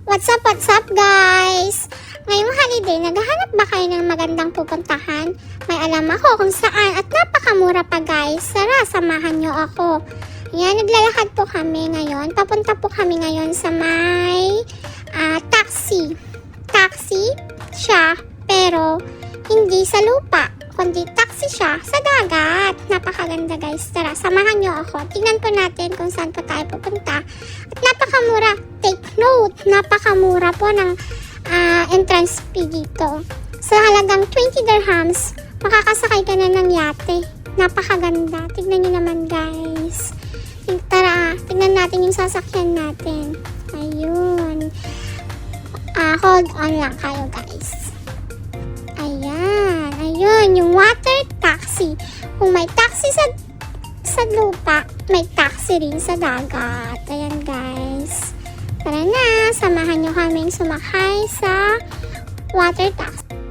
What's up guys? Ngayong holiday, naghahanap ba kayo ng magandang pupuntahan? May alam ako kung saan at napakamura pa guys. Tara, samahan nyo ako. Yan, naglalakad po kami ngayon. Papunta po kami ngayon sa may taxi. Taxi siya, pero hindi sa lupa, kundi taxi siya sa dagat. Napakaganda guys. Tara, samahan nyo ako. Tingnan po natin kung saan po tayo pupunta. At napakamura. Take note, napakamura po ng entrance fee dito. Sa halagang 20 dirhams, makakasakay ka na ng yate. Napakaganda. Tignan nyo naman guys. Tara, tignan natin yung sasakyan natin. Ayun. Hold on lang kayo guys. Ayan. Ayun, yung water taxi. Kung may taxi sa lupa, may taxi rin sa dagat. Ayan guys. Tara na, samahan nyo kaming sumakay sa water taxi.